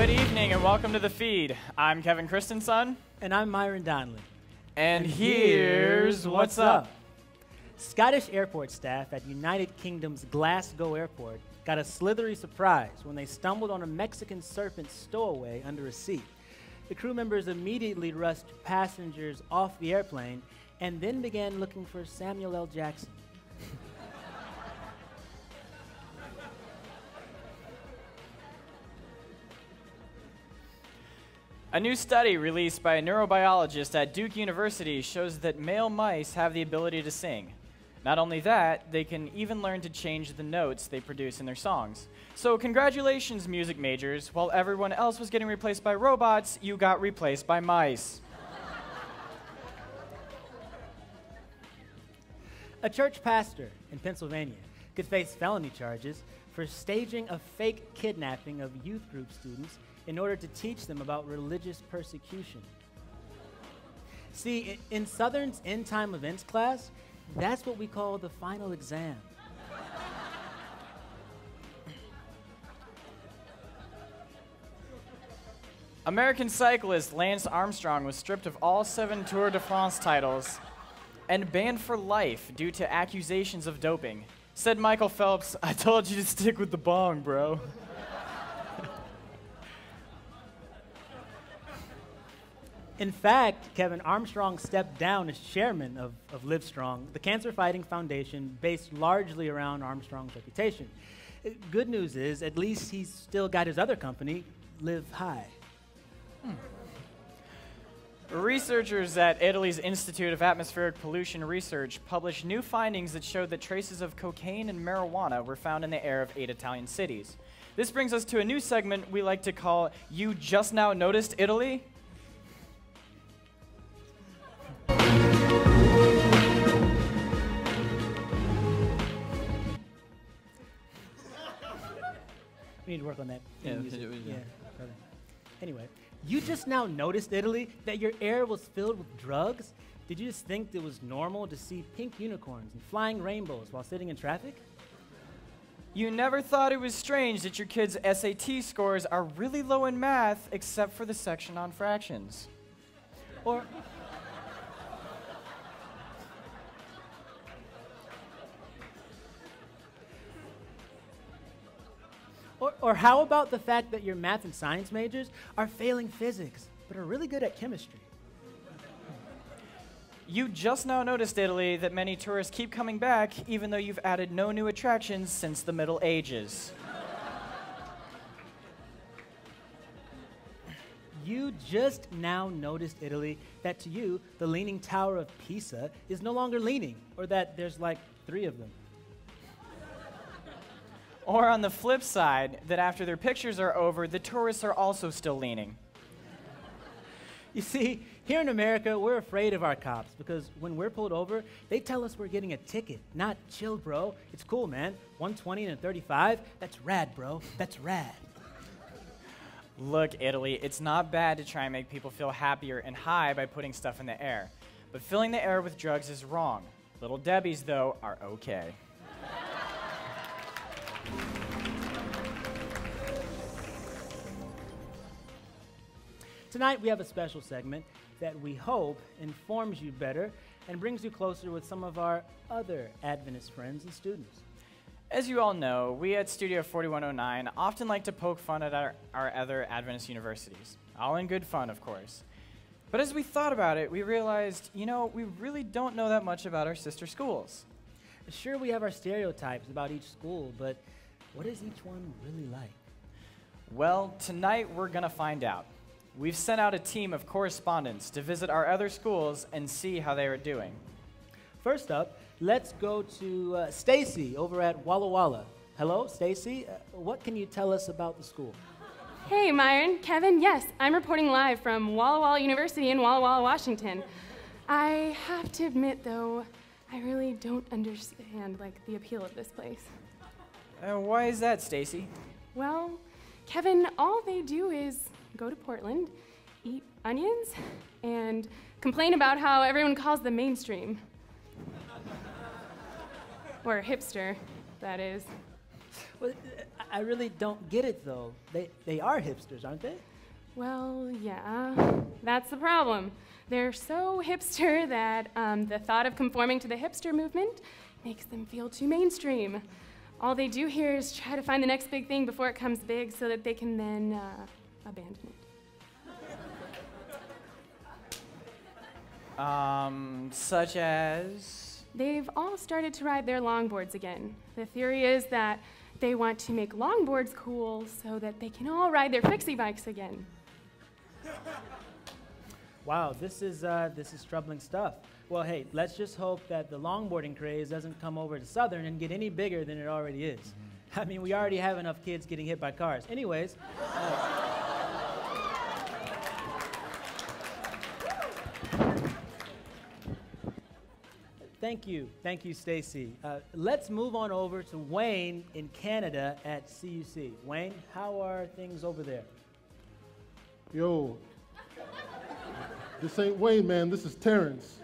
Good evening and welcome to The Feed. I'm Kevin Christensen. And I'm Myron Donnelly. And here's what's up. Scottish airport staff at United Kingdom's Glasgow airport got a slithery surprise when they stumbled on a Mexican serpent stowaway under a seat. The crew members immediately rushed passengers off the airplane and then began looking for Samuel L. Jackson. A new study released by a neurobiologist at Duke University shows that male mice have the ability to sing. Not only that, they can even learn to change the notes they produce in their songs. So congratulations, music majors. While everyone else was getting replaced by robots, you got replaced by mice. A church pastor in Pennsylvania could face felony charges for staging a fake kidnapping of youth group students in order to teach them about religious persecution. See, in Southern's end time events class, that's what we call the final exam. American cyclist Lance Armstrong was stripped of all 7 Tour de France titles and banned for life due to accusations of doping. Said Michael Phelps, "I told you to stick with the bong, bro." In fact, Kevin, Armstrong stepped down as chairman of Livestrong, the cancer-fighting foundation based largely around Armstrong's reputation. Good news is, at least he's still got his other company, Live High. Researchers at Italy's Institute of Atmospheric Pollution Research published new findings that showed that traces of cocaine and marijuana were found in the air of 8 Italian cities. This brings us to a new segment we like to call You Just Now Noticed Italy? We need to work on that. Yeah. Anyway, you just now noticed, Italy, that your air was filled with drugs? Did you just think it was normal to see pink unicorns and flying rainbows while sitting in traffic? You never thought it was strange that your kids' SAT scores are really low in math except for the section on fractions. Or how about the fact that your math and science majors are failing physics, but are really good at chemistry? You just now noticed, Italy, that many tourists keep coming back even though you've added no new attractions since the Middle Ages. You just now noticed, Italy, that to you, the Leaning Tower of Pisa is no longer leaning, or that there's like 3 of them. Or on the flip side, that after their pictures are over, the tourists are also still leaning. You see, here in America, we're afraid of our cops because when we're pulled over, they tell us we're getting a ticket, not chill, bro. It's cool, man. 120 and a 35, that's rad, bro. That's rad. Look, Italy, it's not bad to try and make people feel happier and high by putting stuff in the air. But filling the air with drugs is wrong. Little Debbie's, though, are okay. Tonight, we have a special segment that we hope informs you better and brings you closer with some of our other Adventist friends and students. As you all know, we at Studio 4109 often like to poke fun at our other Adventist universities. All in good fun, of course. But as we thought about it, we realized, we really don't know that much about our sister schools. Sure, we have our stereotypes about each school, but what is each one really like? Well, tonight we're going to find out. We've sent out a team of correspondents to visit our other schools and see how they are doing. First up, let's go to Stacy over at Walla Walla. Hello, Stacy. What can you tell us about the school? Hey, Myron, Kevin, yes, I'm reporting live from Walla Walla University in Walla Walla, Washington. I have to admit, though, I really don't understand, the appeal of this place. Why is that, Stacy? Well, Kevin, all they do is go to Portland, eat onions, and complain about how everyone calls them mainstream. Or hipster, that is. Well, I really don't get it, though. They are hipsters, aren't they? Well, yeah, that's the problem. They're so hipster that the thought of conforming to the hipster movement makes them feel too mainstream. All they do here is try to find the next big thing before it comes big so that they can then abandon it. Such as? They've all started to ride their longboards again. The theory is that they want to make longboards cool so that they can all ride their fixie bikes again. Wow, this is troubling stuff. Well, hey, let's just hope that the longboarding craze doesn't come over to Southern and get any bigger than it already is. I mean, we already have enough kids getting hit by cars. Anyways. Thank you, Stacy. Let's move on over to Wayne in Canada at CUC. Wayne, how are things over there? Yo, this ain't Wayne, man. This is Terrence.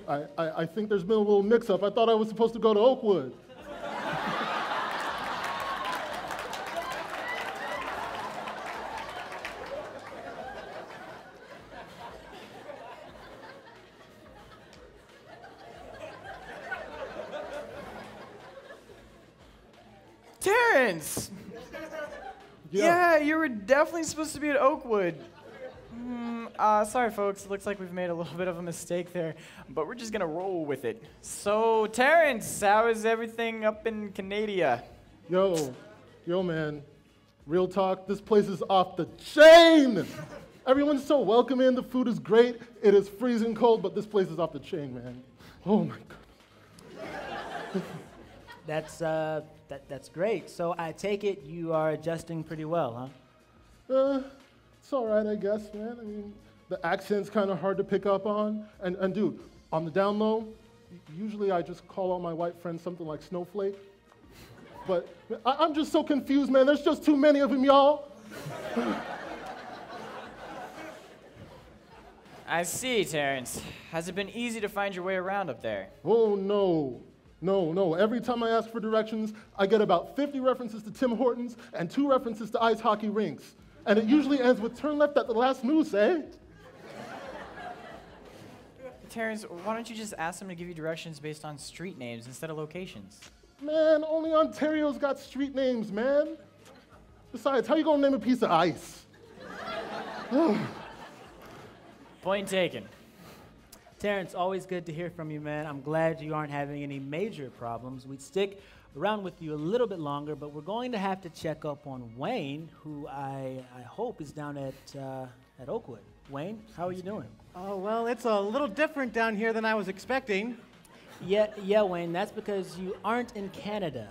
I think there's been a little mix-up. I thought I was supposed to go to Oakwood. Terrence! Yeah, you were definitely supposed to be at Oakwood. Sorry, folks. It looks like we've made a little bit of a mistake there, but we're just gonna roll with it. So, Terrence, how is everything up in Canada? Yo, man. Real talk, this place is off the chain! Everyone's so welcoming, the food is great, it is freezing cold, but this place is off the chain, man. Oh my God. That's great. So I take it you are adjusting pretty well, huh? It's all right, I guess, man. I mean, the accent's kind of hard to pick up on. And dude, on the down low, usually I just call all my white friends something like Snowflake. But I'm just so confused, man. There's just too many of them, y'all. I see, Terrence. Has it been easy to find your way around up there? Oh, no. No. Every time I ask for directions, I get about 50 references to Tim Hortons and 2 references to ice hockey rinks. And it usually ends with turn left at the last moose, eh? Terrence, why don't you just ask them to give you directions based on street names instead of locations? Man, only Ontario's got street names, man. Besides, how you gonna name a piece of ice? Point taken. Terrence, always good to hear from you, man. I'm glad you aren't having any major problems. We'd stick around with you a little bit longer, but we're going to have to check up on Wayne, who I hope is down at Oakwood. Wayne, how are you doing? Oh, well, it's a little different down here than I was expecting. Yeah, Wayne, that's because you aren't in Canada.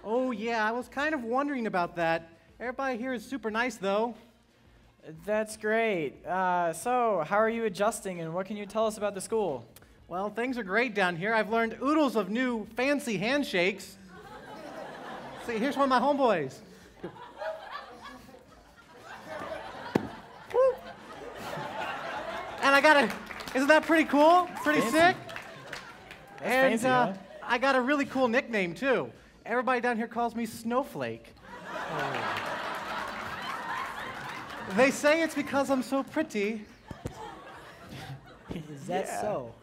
Oh, yeah, I was kind of wondering about that. Everybody here is super nice, though. That's great. So, how are you adjusting, and what can you tell us about the school? Well, things are great down here. I've learned oodles of new fancy handshakes. See, here's one of my homeboys. Woo. And isn't that pretty cool? Pretty fancy. sick? That's And fancy, huh? I got a really cool nickname, too. Everybody down here calls me Snowflake. They say it's because I'm so pretty. Is that so?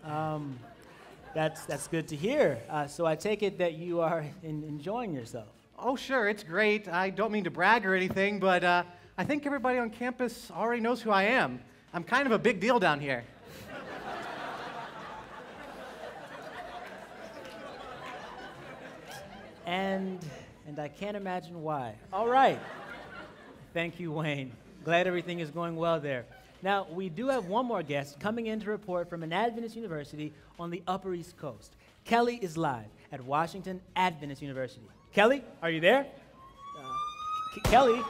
That's good to hear. So I take it that you are enjoying yourself. Oh, sure, it's great. I don't mean to brag or anything, but I think everybody on campus already knows who I am. I'm kind of a big deal down here. And I can't imagine why. All right. Thank you, Wayne. Glad everything is going well there. Now, we do have one more guest coming in to report from an Adventist university on the Upper East Coast. Kelly is live at Washington Adventist University. Kelly, are you there? Kelly?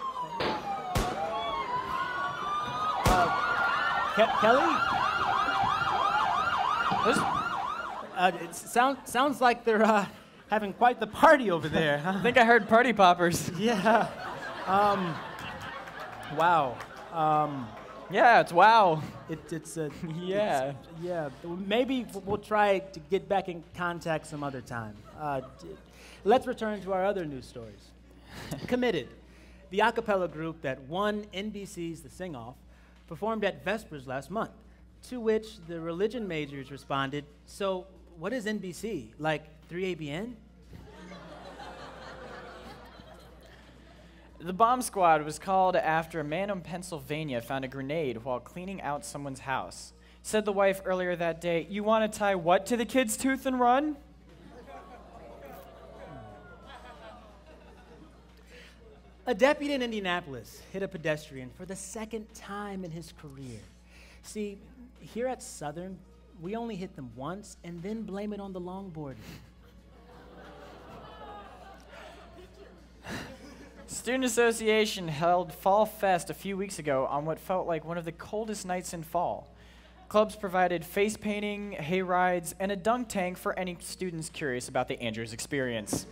Kelly? It sounds like they're having quite the party over there. I think I heard party poppers. Yeah. Wow. Yeah, it's wow. It's Yeah. Yeah. Maybe we'll try to get back in contact some other time. Let's return to our other news stories. Committed. The a cappella group that won NBC's The Sing-Off performed at Vespers last month, to which the religion majors responded, "So what is NBC, like 3ABN?" The bomb squad was called after a man in Pennsylvania found a grenade while cleaning out someone's house. Said the wife earlier that day, "You want to tie what to the kid's tooth and run?" A deputy in Indianapolis hit a pedestrian for the second time in his career. See, here at Southern, we only hit them once and then blame it on the longboard. Student Association held Fall Fest a few weeks ago on what felt like one of the coldest nights in fall. Clubs provided face painting, hay rides, and a dunk tank for any students curious about the Andrews experience.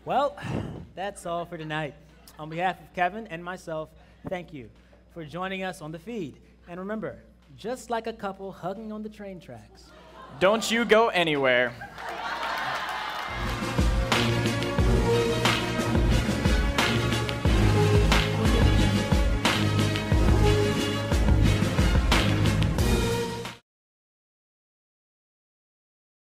Well, that's all for tonight. On behalf of Kevin and myself, thank you for joining us on the feed. And remember, just like a couple hugging on the train tracks, Don't you go anywhere.